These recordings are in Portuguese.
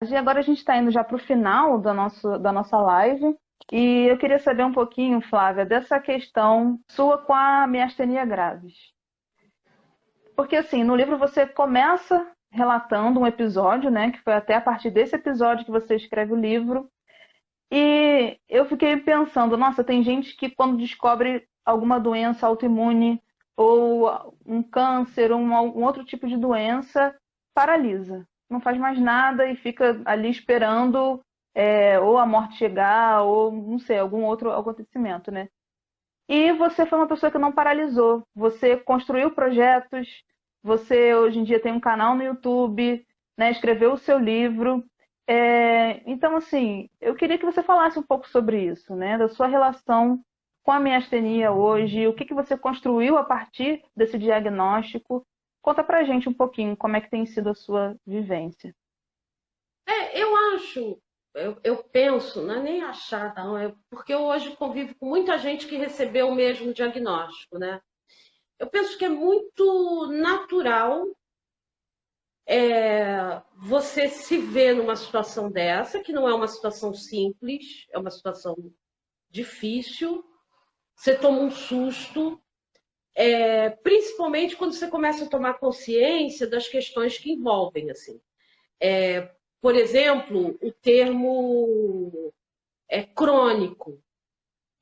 E agora a gente está indo já para o final da nossa live. E eu queria saber um pouquinho, Flávia, dessa questão sua com a miastenia graves. Porque, assim, no livro você começa relatando um episódio, né? Que foi até a partir desse episódio que você escreve o livro. E eu fiquei pensando, nossa, tem gente que quando descobre alguma doença autoimune ou um câncer ou um outro tipo de doença, paralisa. Não faz mais nada e fica ali esperando ou a morte chegar ou, não sei, algum outro acontecimento, né? E você foi uma pessoa que não paralisou. Você construiu projetos, você hoje em dia tem um canal no YouTube, né? Escreveu o seu livro. Então, assim, eu queria que você falasse um pouco sobre isso, né? Da sua relação com a miastenia hoje, o que que você construiu a partir desse diagnóstico. Conta pra gente um pouquinho como é que tem sido a sua vivência. Eu acho, eu penso, não é nem achar, não, porque eu hoje convivo com muita gente que recebeu o mesmo diagnóstico, né? Eu penso que é muito natural você se ver numa situação dessa, que não é uma situação simples, é uma situação difícil, você toma um susto, principalmente quando você começa a tomar consciência das questões que envolvem, assim. Por exemplo, o termo crônico.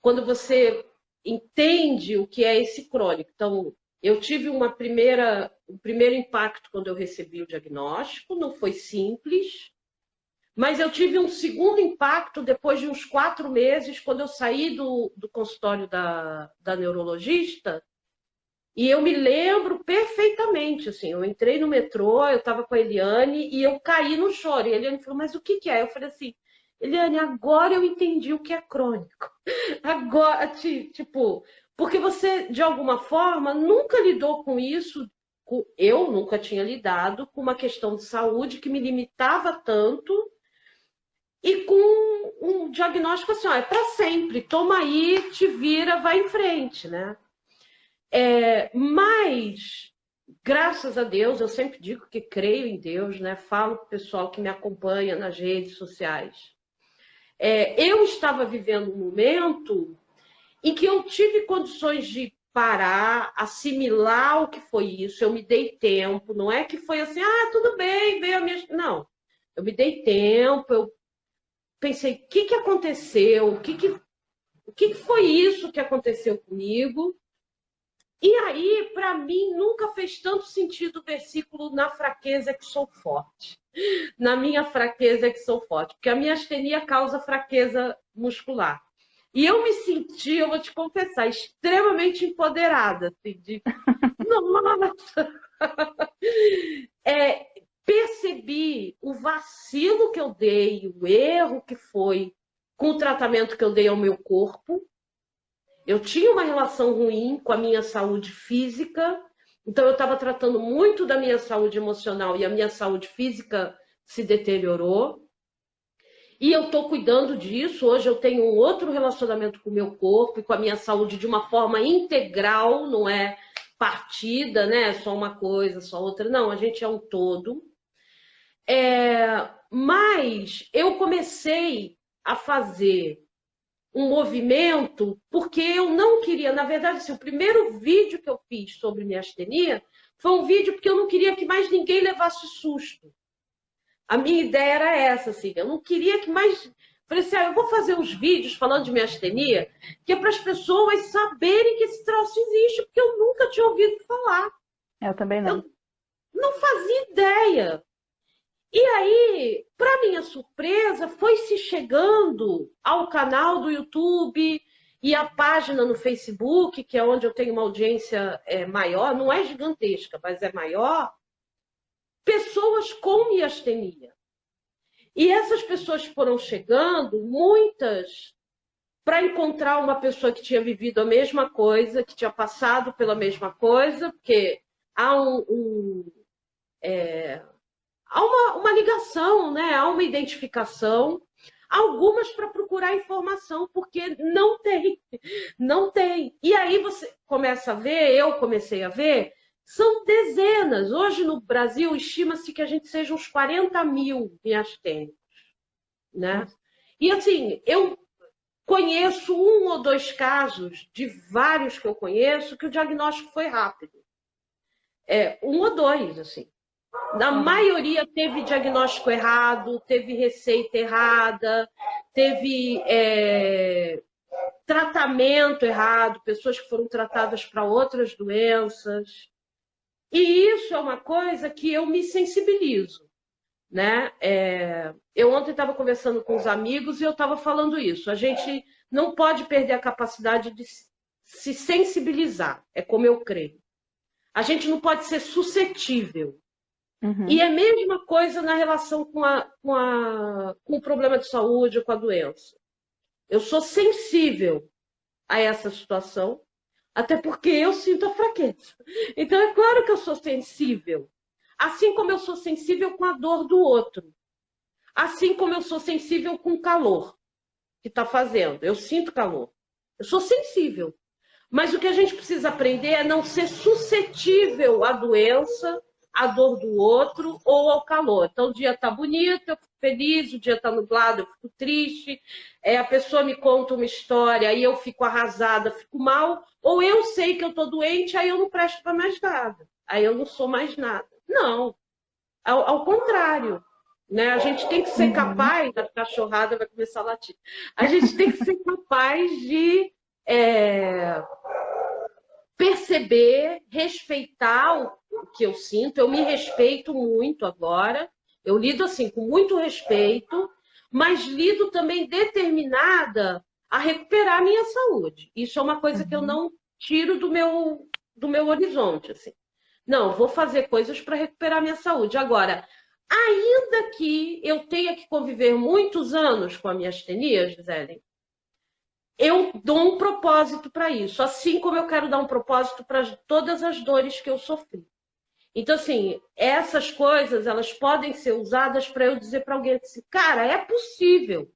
Quando você entende o que é esse crônico. Então, eu tive um primeiro impacto quando eu recebi o diagnóstico, não foi simples, mas eu tive um segundo impacto depois de uns 4 meses, quando eu saí do consultório da neurologista, e eu me lembro perfeitamente, assim, eu entrei no metrô, eu estava com a Eliane e eu caí no choro. E a Eliane falou, mas o que que é? Eu falei assim, Eliane, agora eu entendi o que é crônico. Agora, tipo, porque você, de alguma forma, nunca lidou com isso, eu nunca tinha lidado com uma questão de saúde que me limitava tanto e com um diagnóstico assim, ó, é para sempre, toma aí, te vira, vai em frente, né? Mas, graças a Deus, eu sempre digo que creio em Deus, né? Falo para o pessoal que me acompanha nas redes sociais. Eu estava vivendo um momento em que eu tive condições de parar, assimilar o que foi isso, eu me dei tempo, não é que foi assim, ah, tudo bem, veio a minha. Não, eu me dei tempo, eu pensei, o que, que aconteceu? O que foi isso que aconteceu comigo? E aí, para mim, nunca fez tanto sentido o versículo na fraqueza que sou forte. Na minha fraqueza que sou forte, porque a minha astenia causa fraqueza muscular. E eu me senti, eu vou te confessar, extremamente empoderada. Assim, nossa! É, percebi o vacilo que eu dei, o erro que foi com o tratamento que eu dei ao meu corpo. Eu tinha uma relação ruim com a minha saúde física, então eu estava tratando muito da minha saúde emocional e a minha saúde física se deteriorou. E eu estou cuidando disso. Hoje eu tenho um outro relacionamento com o meu corpo e com a minha saúde de uma forma integral, não é partida, né? Só uma coisa, só outra. Não, a gente é um todo. Mas eu comecei a fazer um movimento porque eu não queria, na verdade, assim, o primeiro vídeo que eu fiz sobre miastenia foi um vídeo porque eu não queria que mais ninguém levasse susto. A minha ideia era essa, assim, eu não queria que mais. Falei assim, eu vou fazer uns vídeos falando de miastenia, que é para as pessoas saberem que esse troço existe, porque eu nunca tinha ouvido falar. Eu também Eu não. não fazia ideia. E aí, para minha surpresa, foi se chegando ao canal do YouTube e a página no Facebook, que é onde eu tenho uma audiência maior, não é gigantesca, mas é maior, pessoas com miastenia. E essas pessoas foram chegando, muitas, para encontrar uma pessoa que tinha vivido a mesma coisa, que tinha passado pela mesma coisa, porque há há uma ligação, né? Há uma identificação. Algumas para procurar informação, porque não tem, não tem. E aí você começa a ver, eu comecei a ver, São dezenas. Hoje no Brasil estima-se que a gente seja uns 40 mil miastênicos, né? E assim, eu conheço um ou dois casos, de vários que eu conheço, que o diagnóstico foi rápido. Um ou dois, assim. Na maioria teve diagnóstico errado, teve receita errada, teve tratamento errado, pessoas que foram tratadas para outras doenças. E isso é uma coisa que eu me sensibilizo, né? Eu ontem estava conversando com os amigos e eu estava falando isso. A gente não pode perder a capacidade de se sensibilizar, é como eu creio. A gente não pode ser suscetível. Uhum. E é a mesma coisa na relação com o problema de saúde ou com a doença. Eu sou sensível a essa situação, até porque eu sinto a fraqueza. Então, é claro que eu sou sensível. Assim como eu sou sensível com a dor do outro. Assim como eu sou sensível com o calor que está fazendo. Eu sinto calor. Eu sou sensível. Mas o que a gente precisa aprender é não ser suscetível à doença, à dor do outro ou ao calor. Então, o dia está bonito, eu fico feliz, o dia está nublado, eu fico triste, a pessoa me conta uma história, aí eu fico arrasada, fico mal, ou eu sei que eu estou doente, aí eu não presto para mais nada, aí eu não sou mais nada. Não, ao contrário. Né? A gente tem que ser capaz, a cachorrada vai começar a latir, a gente tem que ser capaz de perceber, respeitar o que eu sinto. Eu me respeito muito agora, eu lido assim com muito respeito, mas lido também determinada a recuperar a minha saúde. Isso é uma coisa que eu não tiro do meu horizonte. Assim. Não, vou fazer coisas para recuperar a minha saúde. Agora, ainda que eu tenha que conviver muitos anos com a miastenia, Gisele, eu dou um propósito para isso, assim como eu quero dar um propósito para todas as dores que eu sofri. Então, assim, essas coisas, elas podem ser usadas para eu dizer para alguém assim, cara, é possível.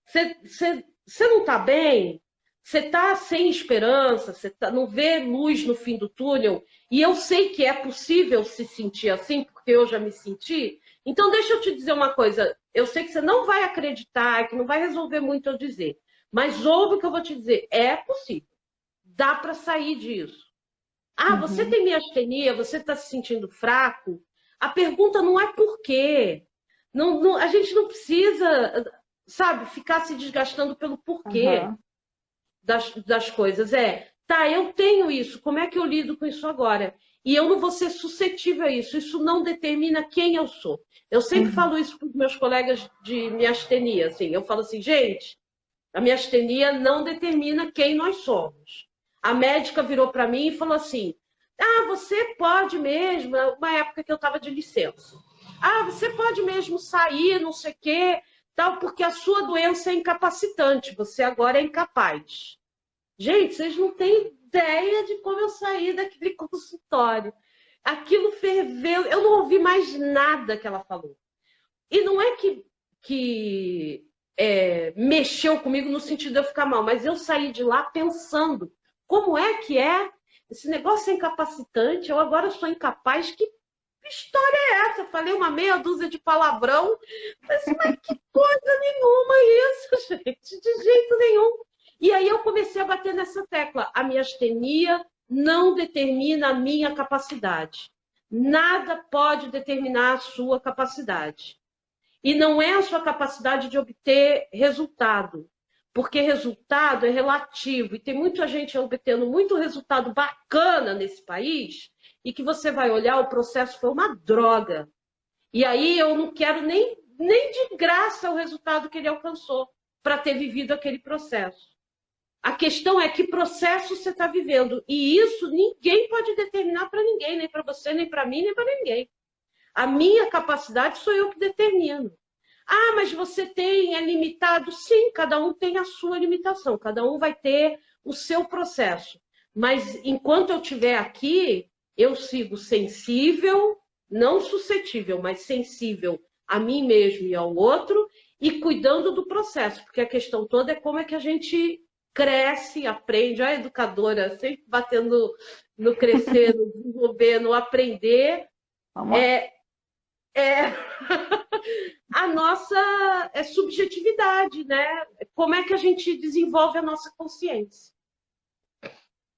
Você não está bem? Você está sem esperança? Você não vê luz no fim do túnel? E eu sei que é possível se sentir assim, porque eu já me senti. Então, deixa eu te dizer uma coisa. Eu sei que você não vai acreditar, que não vai resolver muito eu dizer. Mas ouve o que eu vou te dizer. É possível. Dá para sair disso. Você tem miastenia, você está se sentindo fraco? A pergunta não é por quê. A gente não precisa, sabe, ficar se desgastando pelo porquê das coisas. Eu tenho isso, como é que eu lido com isso agora? E eu não vou ser suscetível a isso. Isso não determina quem eu sou. Eu sempre falo isso para os meus colegas de miastenia. Assim, eu falo assim, gente, a miastenia não determina quem nós somos. A médica virou para mim e falou assim, você pode mesmo, uma época que eu estava de licença, você pode mesmo sair, não sei o quê, tal, porque a sua doença é incapacitante, você agora é incapaz. Gente, vocês não têm ideia de como eu saí daquele consultório. Aquilo ferveu, eu não ouvi mais nada que ela falou. E não é que mexeu comigo no sentido de eu ficar mal, mas eu saí de lá pensando como é que esse negócio é incapacitante, eu agora sou incapaz, que história é essa? Eu falei uma meia dúzia de palavrão, mas que coisa nenhuma isso, gente, de jeito nenhum. E aí eu comecei a bater nessa tecla, a miastenia não determina a minha capacidade, nada pode determinar a sua capacidade. E não é a sua capacidade de obter resultado, porque resultado é relativo. E tem muita gente obtendo muito resultado bacana nesse país e que você vai olhar, o processo foi uma droga. E aí eu não quero nem de graça o resultado que ele alcançou para ter vivido aquele processo. A questão é que processo você está vivendo. E isso ninguém pode determinar para ninguém, nem para você, nem para mim, nem para ninguém. A minha capacidade sou eu que determino. Mas você é limitado? Sim, cada um tem a sua limitação, cada um vai ter o seu processo. Mas enquanto eu estiver aqui, eu sigo sensível, não suscetível, mas sensível a mim mesmo e ao outro, e cuidando do processo, porque a questão toda é como é que a gente cresce, aprende. A educadora sempre batendo no crescer, no desenvolver, no aprender. Vamos lá. É a nossa subjetividade, né? Como é que a gente desenvolve a nossa consciência?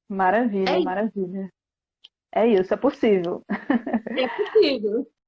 Maravilha, É, maravilha. É isso, é possível. é possível.